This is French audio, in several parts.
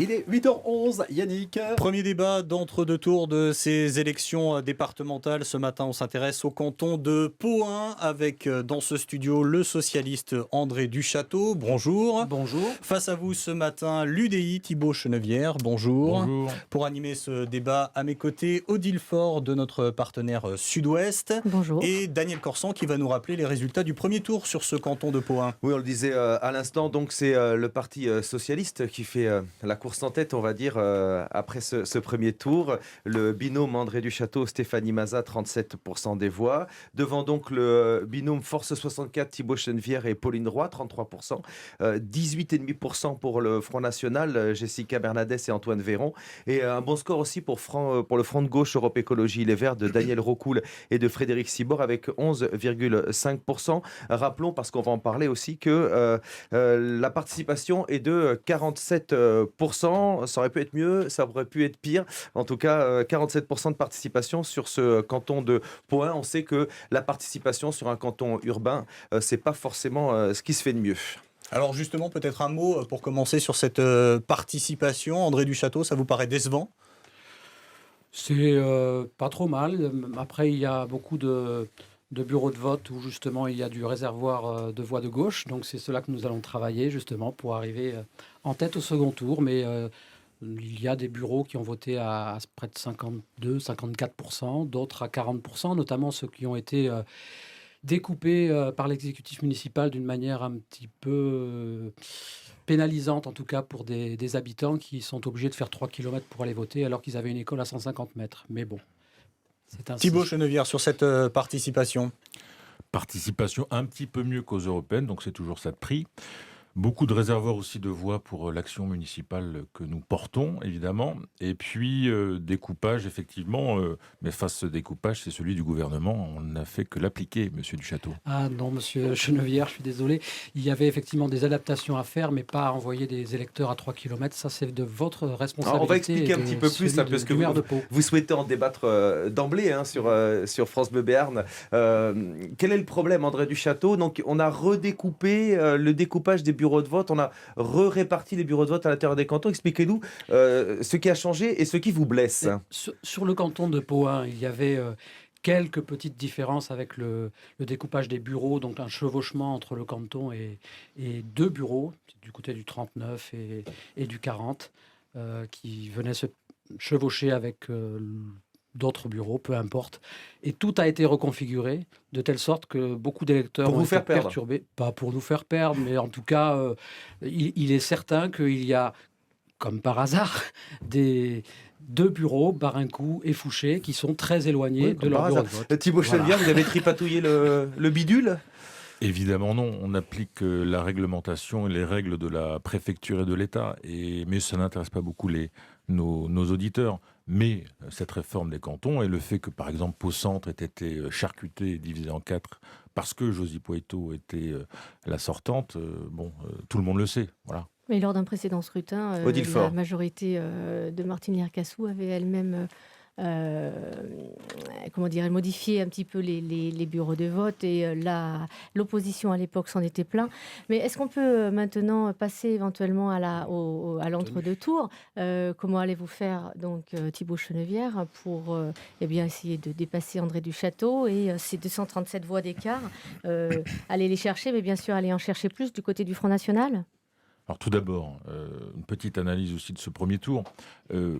Il est 8h11, Yannick. Premier débat d'entre-deux tours de ces élections départementales. Ce matin, on s'intéresse au canton de Pau-1 avec dans ce studio le socialiste André Duchâteau. Bonjour. Bonjour. Face à vous ce matin, l'UDI Thibault Chenevière. Bonjour. Bonjour. Pour animer ce débat, à mes côtés, Odile Faure de notre partenaire Sud-Ouest. Bonjour. Et Daniel Corsan qui va nous rappeler les résultats du premier tour sur ce canton de Pau-1. Oui, on le disait à l'instant, donc c'est le parti socialiste qui fait la course en tête, on va dire, après ce premier tour. Le binôme André Duchâteau, Stéphanie Mazat, 37% des voix. Devant donc le binôme Force 64, Thibault Chenevière et Pauline Roy, 33%. 18,5% pour le Front National, Jessica Bernadès et Antoine Véron. Et un bon score aussi pour le Front de gauche Europe Écologie Les Verts de Daniel Rocoul et de Frédéric Sibor avec 11,5%. Rappelons, parce qu'on va en parler aussi, que la participation est de 47%. Ça aurait pu être mieux, ça aurait pu être pire. En tout cas, 47% de participation sur ce canton de Pau-1. On sait que la participation sur un canton urbain, c'est pas forcément ce qui se fait de mieux. Alors justement, peut-être un mot pour commencer sur cette participation. André Duchâteau, ça vous paraît décevant ? C'est pas trop mal. Après, il y a beaucoup de bureaux de vote où justement il y a du réservoir de voix de gauche. Donc c'est cela que nous allons travailler justement pour arriver en tête au second tour. Mais il y a des bureaux qui ont voté à près de 52-54%, d'autres à 40%, notamment ceux qui ont été découpés par l'exécutif municipal d'une manière un petit peu pénalisante, en tout cas pour des habitants qui sont obligés de faire 3 km pour aller voter alors qu'ils avaient une école à 150 mètres. Mais bon, c'est ainsi. Thibault Chenevière, sur cette participation. Participation un petit peu mieux qu'aux européennes, donc c'est toujours ça de prix. Beaucoup de réservoirs aussi de voix pour l'action municipale que nous portons, évidemment. Et puis, découpage, effectivement. Mais face à ce découpage, c'est celui du gouvernement. On n'a fait que l'appliquer, monsieur Duchâteau. Ah non, monsieur Chenevière, je suis désolé. Il y avait effectivement des adaptations à faire, mais pas à envoyer des électeurs à 3 km. Ça, c'est de votre responsabilité. Alors, on va expliquer un petit peu plus, hein, parce que vous souhaitez en débattre d'emblée sur France Bleu Béarn. Quel est le problème, André Duchâteau ? Donc, on a redécoupé le découpage des bureaux de vote, on a réparti les bureaux de vote à l'intérieur des cantons. Expliquez-nous ce qui a changé et ce qui vous blesse. Sur le canton de Pau-1, il y avait quelques petites différences avec le découpage des bureaux, donc un chevauchement entre le canton et deux bureaux, du côté du 39 et du 40, qui venaient se chevaucher avec d'autres bureaux, peu importe. Et tout a été reconfiguré de telle sorte que beaucoup d'électeurs ont été perturbés. Pas pour nous faire perdre, mais en tout cas, il est certain qu'il y a, comme par hasard, deux bureaux, Barincou et Fouché, qui sont très éloignés de leur bureau de vote. Thibault Chenevière, vous avez tripatouillé le bidule ? Évidemment non, on applique la réglementation et les règles de la préfecture et de l'État, mais ça n'intéresse pas beaucoup nos auditeurs. Mais cette réforme des cantons et le fait que, par exemple, Pau-Centre ait été charcuté et divisé en 4 parce que Josie Poitou était la sortante, tout le monde le sait. Voilà. Mais lors d'un précédent scrutin, la majorité de Martine Lercassou avait elle-même modifié un petit peu les bureaux de vote et l'opposition à l'époque s'en était plaint. Mais est-ce qu'on peut maintenant passer éventuellement à l'entre-deux tours ? Comment allez-vous faire, donc, Thibault Chenevière, pour essayer de dépasser André Duchâteau et ces 237 voix d'écart, aller les chercher, mais bien sûr aller en chercher plus du côté du Front National ? Alors tout d'abord, une petite analyse aussi de ce premier tour.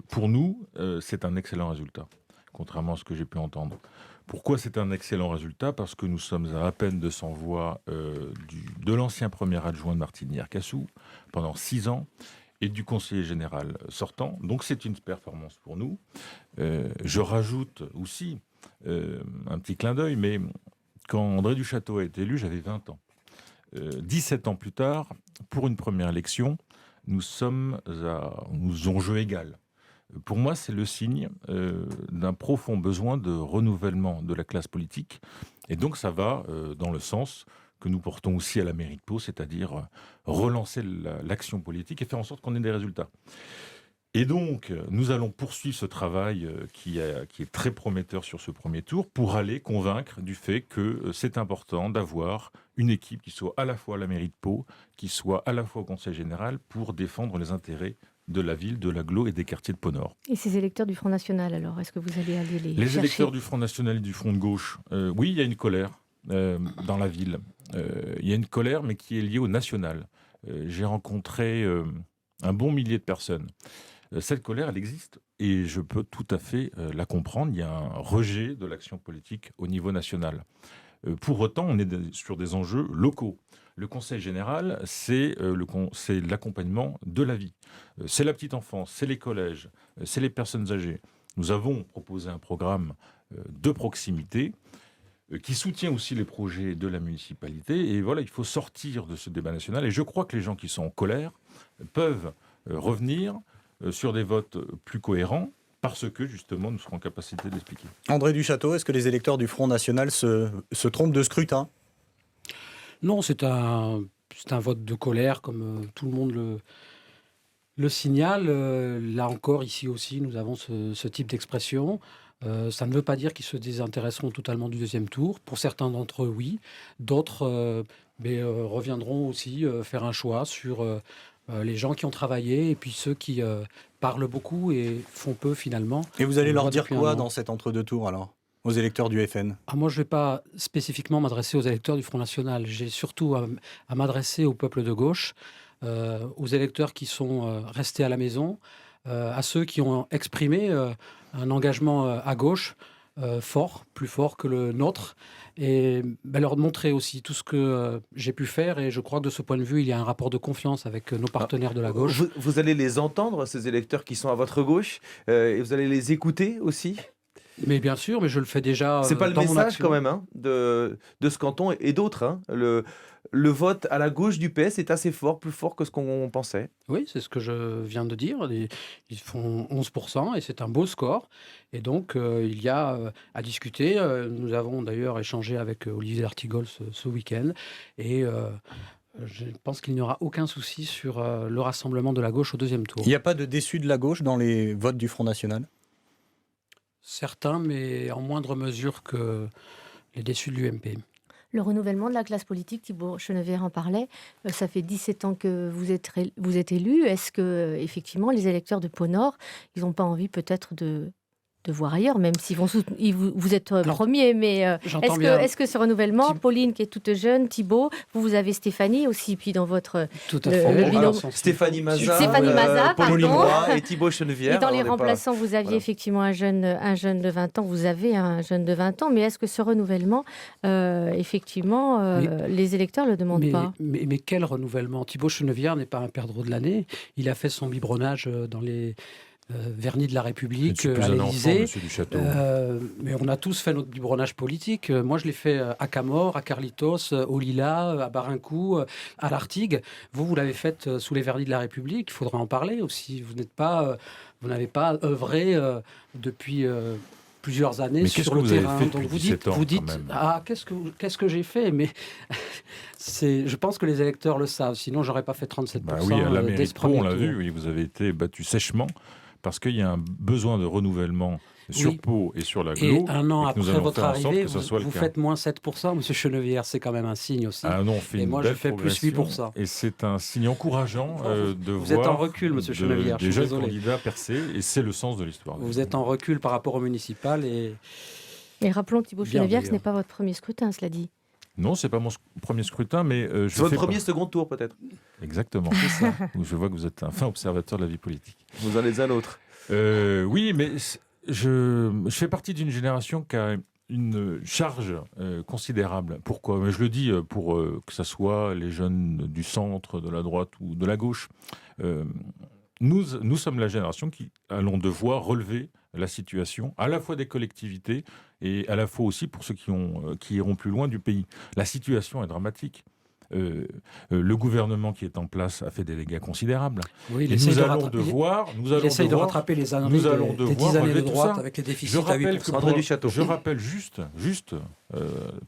Pour nous, c'est un excellent résultat, contrairement à ce que j'ai pu entendre. Pourquoi c'est un excellent résultat ? Parce que nous sommes à peine 200 voix de l'ancien premier adjoint de Martine Lercassou pendant 6 ans et du conseiller général sortant. Donc c'est une performance pour nous. Je rajoute aussi un petit clin d'œil, mais quand André Duchâteau a été élu, j'avais 20 ans. 17 ans plus tard, pour une première élection, nous avons jeu égal. Pour moi, c'est le signe d'un profond besoin de renouvellement de la classe politique. Et donc, ça va dans le sens que nous portons aussi à la mairie de Pau, c'est-à-dire relancer l'action politique et faire en sorte qu'on ait des résultats. Et donc, nous allons poursuivre ce travail qui est très prometteur sur ce premier tour pour aller convaincre du fait que c'est important d'avoir une équipe qui soit à la fois à la mairie de Pau, qui soit à la fois au Conseil général pour défendre les intérêts de la ville, de l'agglo et des quartiers de Pau-Nord. Et ces électeurs du Front National, alors, est-ce que vous allez aller les Les chercher? électeurs du Front National et du Front de gauche, oui, il y a une colère dans la ville. Il y a une colère, mais qui est liée au national. J'ai rencontré un bon millier de personnes. Cette colère, elle existe et je peux tout à fait la comprendre. Il y a un rejet de l'action politique au niveau national. Pour autant, on est sur des enjeux locaux. Le conseil général, c'est l'accompagnement de la vie. C'est la petite enfance, c'est les collèges, c'est les personnes âgées. Nous avons proposé un programme de proximité qui soutient aussi les projets de la municipalité. Et voilà, il faut sortir de ce débat national. Et je crois que les gens qui sont en colère peuvent revenir sur des votes plus cohérents, parce que, justement, nous serons en capacité de l'expliquer. André Duchâteau, est-ce que les électeurs du Front National se trompent de scrutin? Non, c'est un vote de colère, comme tout le monde le signale. Là encore, ici aussi, nous avons ce type d'expression. Ça ne veut pas dire qu'ils se désintéresseront totalement du deuxième tour. Pour certains d'entre eux, oui. D'autres reviendront aussi faire un choix sur les gens qui ont travaillé et puis ceux qui parlent beaucoup et font peu finalement. Et vous allez On leur voit dire depuis quoi un an. dans cet entre-deux-tours, alors, aux électeurs du FN? Moi, je ne vais pas spécifiquement m'adresser aux électeurs du Front National. J'ai surtout à m'adresser au peuple de gauche, aux électeurs qui sont restés à la maison, à ceux qui ont exprimé un engagement à gauche fort, plus fort que le nôtre, et leur montrer aussi tout ce que j'ai pu faire. Et je crois que de ce point de vue, il y a un rapport de confiance avec nos partenaires de la gauche. Vous allez les entendre, ces électeurs qui sont à votre gauche, et vous allez les écouter aussi? Mais bien sûr, mais je le fais déjà C'est pas le dans mon message action. quand même de ce canton et d'autres. Hein. Le vote à la gauche du PS est assez fort, plus fort que ce qu'on pensait. Oui, c'est ce que je viens de dire. Ils font 11% et c'est un beau score. Et donc, il y a à discuter. Nous avons d'ailleurs échangé avec Olivier D'Artigol ce week-end. Et je pense qu'il n'y aura aucun souci sur le rassemblement de la gauche au deuxième tour. Il n'y a pas de déçus de la gauche dans les votes du Front National? Certains, mais en moindre mesure que les déçus de l'UMP. Le renouvellement de la classe politique, Thibault Chenevière en parlait, ça fait 17 ans que vous êtes élu. Est-ce que, effectivement, les électeurs de Pau-Nord, ils n'ont pas envie peut-être de voir ailleurs, même si vous êtes premier, mais J'entends bien. est-ce que ce renouvellement, Pauline qui est toute jeune, Thibault, vous avez Stéphanie aussi, puis dans votre... Tout à Le- fait. le binôme. Alors, Stéphanie Mazat, Stéphanie Mazat, Pauline pardon. Roy et Thibault Chenevière. Et dans les On n'est pas- remplaçants, vous aviez Voilà. effectivement un jeune de 20 ans, vous avez un jeune de 20 ans, mais est-ce que ce renouvellement, effectivement, les électeurs ne le demandent pas? mais quel renouvellement? Thibault Chenevière n'est pas un perdreau de l'année. Il a fait son biberonnage dans les vernis de la Je ne République, suis plus à un enfant, l'Élysée. monsieur Duchâteau. Mais on a tous fait notre biberonnage politique. Moi, je l'ai fait à Camors, à Carlitos, au Lila, à Barincourt, à l'Artigue. Vous l'avez fait sous les vernis de la République. Il faudra en parler aussi. Vous n'avez pas œuvré depuis plusieurs années Mais qu'est-ce sur que le vous avez terrain. fait Donc depuis vous 17 dites, ans, vous quand dites, même qu'est-ce que j'ai fait? Mais je pense que les électeurs le savent. Sinon, j'aurais pas fait 37% Bah oui, à la dès mairie ce de Pau, premier on l'a tour. vu, oui, vous avez été battu sèchement parce qu'il y a un besoin de renouvellement sur Oui. Pau et sur Et l'agglo. un an et que nous après allons votre faire en sorte arrivée, que ça soit le vous cas. faites moins 7%, Monsieur Chenevière. C'est quand même un signe aussi. Ah non, on fait Et une moi, je belle fais plus progression. 8%. Et c'est un signe encourageant de vous voir êtes en recul, monsieur Chenevière, je des suis jeunes désolé. candidats percer, et c'est le sens de l'histoire. Vous êtes en recul par rapport au municipal et Et rappelons, Thibault Bien, Chenevière, que ce d'ailleurs. n'est pas votre premier scrutin, cela dit. Non, c'est pas mon premier scrutin, mais je C'est votre fais premier pas- second tour peut-être. Exactement, c'est ça. Je vois que vous êtes un fin observateur de la vie politique. Vous en êtes un autre. Oui, mais je fais partie d'une génération qui a une charge considérable. Pourquoi? Mais je le dis pour que ce soit les jeunes du centre, de la droite ou de la gauche. Nous sommes la génération qui allons devoir relever la situation, à la fois des collectivités et à la fois aussi pour ceux qui iront plus loin du pays. La situation est dramatique. Le gouvernement qui est en place a fait des dégâts considérables. oui, il Et essaye nous de allons rattraper. devoir, Il essaye de rattraper les âneries nous allons des devoir 10 années de relever tout droite ça. avec les déficits Je à rappelle 8%. que André Duchâteau. Je rappelle juste,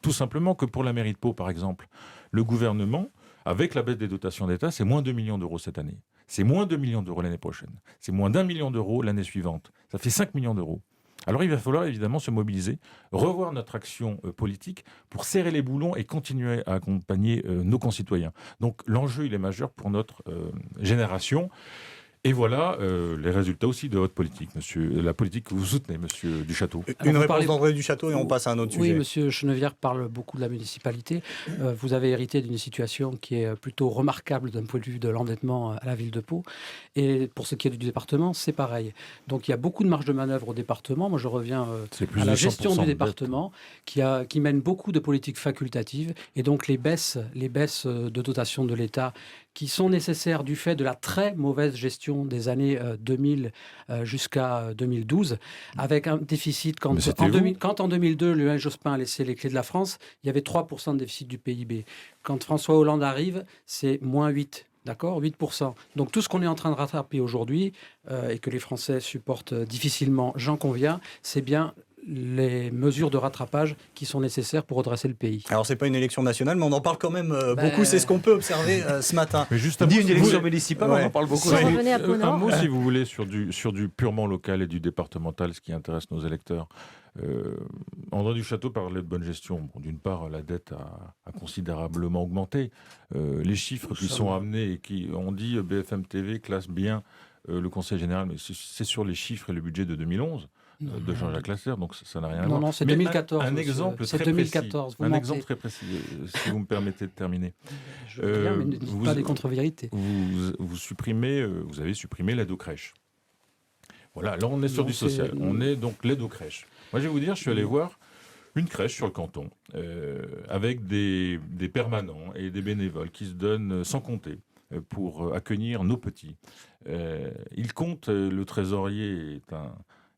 tout simplement que pour la mairie de Pau, par exemple, le gouvernement, avec la baisse des dotations d'État, c'est moins 2 millions d'euros cette année. C'est moins 2 millions d'euros l'année prochaine. C'est moins d'1 million d'euros l'année suivante. Ça fait 5 millions d'euros. Alors il va falloir évidemment se mobiliser, revoir notre action politique pour serrer les boulons et continuer à accompagner nos concitoyens. Donc l'enjeu, il est majeur pour notre génération. Et voilà les résultats aussi de votre politique, monsieur, la politique que vous soutenez, monsieur Duchâteau. Une vous réponse parlez- d'André Duchâteau et on passe à un autre Oui, sujet. monsieur Chenevière parle beaucoup de la municipalité. Vous avez hérité d'une situation qui est plutôt remarquable d'un point de vue de l'endettement à la ville de Pau. Et pour ce qui est du département, c'est pareil. Donc il y a beaucoup de marge de manœuvre au département. Moi, je reviens C'est plus à de la gestion 100% du de dette. département qui mène beaucoup de politiques facultatives. Et donc les baisses de dotation de l'État qui sont nécessaires du fait de la très mauvaise gestion des années 2000 jusqu'à 2012, avec un déficit Mais c'était vous. quand en 2002, Lionel Jospin a laissé les clés de la France, il y avait 3% de déficit du PIB. Quand François Hollande arrive, c'est moins 8%. D'accord, 8%. Donc tout ce qu'on est en train de rattraper aujourd'hui et que les Français supportent difficilement, j'en conviens, c'est bien les mesures de rattrapage qui sont nécessaires pour redresser le pays. Alors, c'est pas une élection nationale, mais on en parle quand même Ben- beaucoup. C'est ce qu'on peut observer ce matin. Mais juste un Dit mot, une si vous élection voulez. municipale, Ouais. on en parle beaucoup. Si on Oui. revenait à Pau Un Nord. mot, si vous voulez, sur du purement local et du départemental, ce qui intéresse nos électeurs. André Duchâteau parlait de bonne gestion. Bon, d'une part, la dette a considérablement augmenté. Les chiffres qui sont amenés et qui ont dit BFM TV classe bien le Conseil général, mais c'est sur les chiffres et le budget de 2011 de Jean-Jacques Lasserre, donc ça n'a rien à voir. Non, c'est Mais 2014. Un monsieur. exemple C'est très 2014. précis. Vous Un mentez. exemple très précis, si vous me permettez de terminer. Je veux bien, mais ne dites vous- pas des contre-vérités. Vous avez supprimé l'aide aux crèches. Voilà, là on est sur Non, du social. c'est- On est donc l'aide aux crèches. Moi je vais vous dire, je suis allé voir une crèche sur le canton avec des permanents et des bénévoles qui se donnent sans compter pour accueillir nos petits. Ils comptent, le trésorier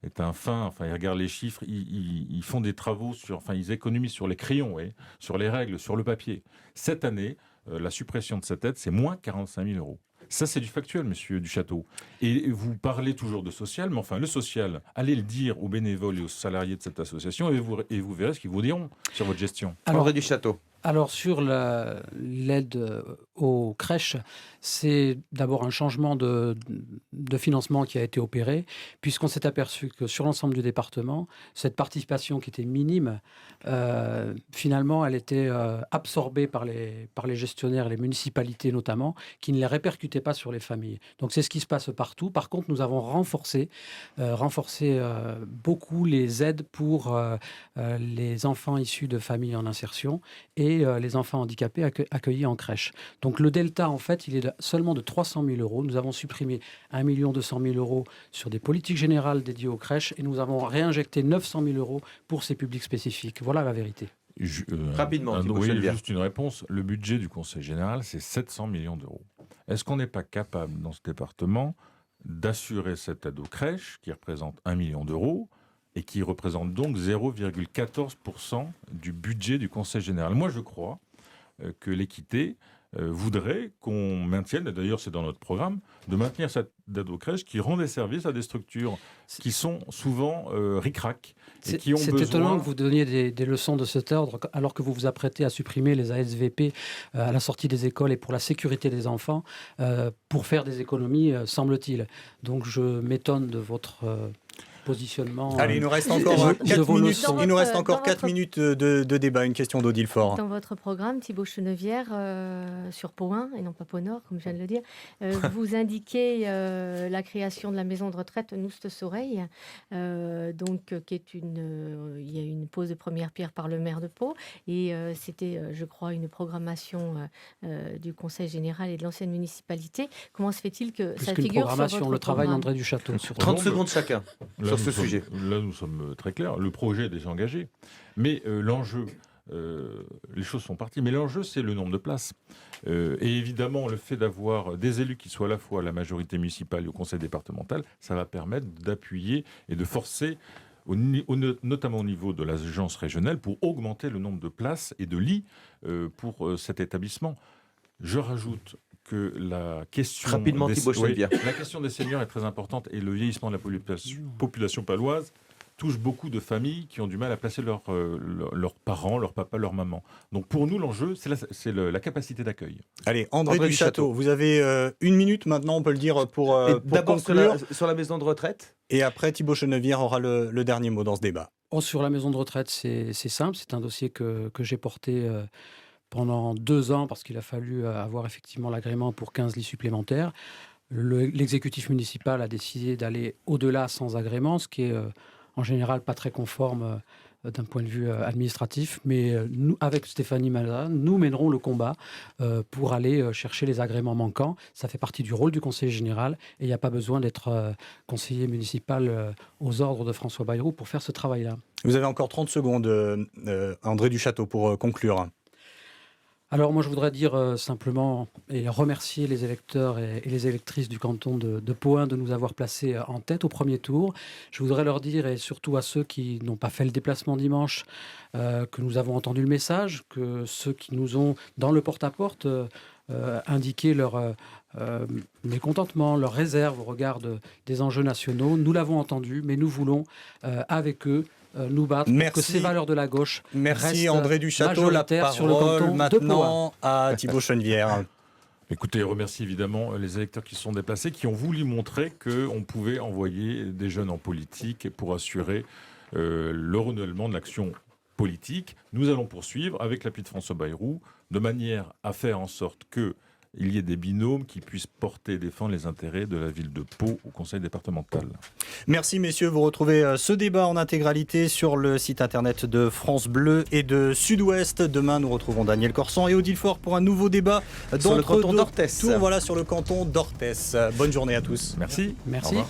est un fin, enfin, ils regardent les chiffres, ils font des travaux ils économisent sur les crayons, ouais, sur les règles, sur le papier. Cette année, la suppression de cette aide, c'est moins 45 000 euros. Ça, c'est du factuel, monsieur Duchâteau. Et vous parlez toujours de social, mais enfin, le social, allez le dire aux bénévoles et aux salariés de cette association et vous verrez ce qu'ils vous diront sur votre gestion. André Duchâteau. Alors sur l'aide aux crèches, c'est d'abord un changement de financement qui a été opéré, puisqu'on s'est aperçu que sur l'ensemble du département, cette participation qui était minime, finalement, elle était absorbée par les gestionnaires, les municipalités notamment, qui ne les répercutaient pas sur les familles. Donc c'est ce qui se passe partout. Par contre, nous avons renforcé beaucoup les aides pour les enfants issus de familles en insertion et les enfants handicapés accueillis en crèche. Donc le delta, en fait, il est seulement de 300 000 euros. Nous avons supprimé 1 200 000 euros sur des politiques générales dédiées aux crèches et nous avons réinjecté 900 000 euros pour ces publics spécifiques. Voilà la vérité. Rapidement, Thibaut oui, Chenevière. juste une réponse. Le budget du Conseil général, c'est 700 millions d'euros. Est-ce qu'on n'est pas capable, dans ce département, d'assurer cette aide aux crèches, qui représente 1 million d'euros, et qui représente donc 0,14% du budget du Conseil général? Moi, je crois que l'équité voudrait qu'on maintienne, et d'ailleurs c'est dans notre programme, de maintenir cette aide aux crèches qui rend des services à des structures qui sont souvent ric-rac et qui ont C'est besoin... étonnant que vous donniez des leçons de cet ordre alors que vous vous apprêtez à supprimer les ASVP à la sortie des écoles et pour la sécurité des enfants pour faire des économies, semble-t-il. Donc je m'étonne de votre positionnement. Allez, il nous reste encore de 4 vos minutes. leçons. Il nous reste Dans encore votre- 4 minutes de débat. Une question d'Odile Faure. Dans votre programme, Thibaut Chenevière, sur Pau 1 et non pas Pau Nord, comme je viens de le dire, vous indiquez la création de la maison de retraite Noustes-Soreille, qui est il y a une pose de première pierre par le maire de Pau, et c'était, je crois, une programmation du Conseil général et de l'ancienne municipalité. Comment se fait-il que Plus ça qu'une figure sur programmation, votre le travail programme d'André Duchâteau. Surtout. 30 secondes chacun sur ce sujet. Là, nous sommes très clairs. Le projet est déjà engagé. Mais l'enjeu, les choses sont parties, mais l'enjeu, c'est le nombre de places. Et évidemment, le fait d'avoir des élus qui soient à la fois à la majorité municipale et au conseil départemental, ça va permettre d'appuyer et de forcer, notamment au niveau de l'agence régionale, pour augmenter le nombre de places et de lits pour cet établissement. Je rajoute que la question Rapidement, Thibaut Chenevière. la question des seniors est très importante et le vieillissement de la population paloise touche beaucoup de familles qui ont du mal à placer leurs parents, leur papa, leur maman. Donc pour nous, l'enjeu, c'est la capacité d'accueil. Allez, André André Duchâteau, Duchâteau. vous avez 1 minute maintenant, on peut le dire, pour D'abord conclure. sur la maison de retraite. Et après, Thibaut Chenevière aura le dernier mot dans ce débat. Sur la maison de retraite, c'est simple. C'est un dossier que j'ai porté pendant 2 ans parce qu'il a fallu avoir effectivement l'agrément pour 15 lits supplémentaires. l'exécutif municipal a décidé d'aller au-delà sans agrément, ce qui est en général pas très conforme d'un point de vue administratif. Mais nous, avec Stéphanie Mazat, nous mènerons le combat pour aller chercher les agréments manquants. Ça fait partie du rôle du conseiller général et il n'y a pas besoin d'être conseiller municipal aux ordres de François Bayrou pour faire ce travail-là. Vous avez encore 30 secondes, André Duchâteau, pour conclure. Alors moi je voudrais dire simplement et remercier les électeurs et les électrices du canton de Pau-Hain de nous avoir placés en tête au premier tour. Je voudrais leur dire, et surtout à ceux qui n'ont pas fait le déplacement dimanche, que nous avons entendu le message, que ceux qui nous ont dans le porte-à-porte indiqué leur mécontentement, leur réserve au regard des enjeux nationaux. Nous l'avons entendu, mais nous voulons avec eux nous battre pour que ces valeurs de la gauche restent André Duchâteau. La majoritaires parole sur le canton de Pau-Hain. maintenant à Thibault Chenevière. Écoutez, je remercie évidemment les électeurs qui se sont déplacés, qui ont voulu montrer qu'on pouvait envoyer des jeunes en politique pour assurer le renouvellement de l'action politique. Nous allons poursuivre avec l'appui de François Bayrou, de manière à faire en sorte qu'il y ait des binômes qui puissent porter et défendre les intérêts de la ville de Pau au conseil départemental. Merci messieurs, vous retrouvez ce débat en intégralité sur le site internet de France Bleu et de Sud-Ouest. Demain, nous retrouvons Daniel Corsan et Odile Faure pour un nouveau débat sur le canton d'Orthès. Voilà, sur le canton d'Orthès. Bonne journée à tous. Merci. Merci. Au revoir.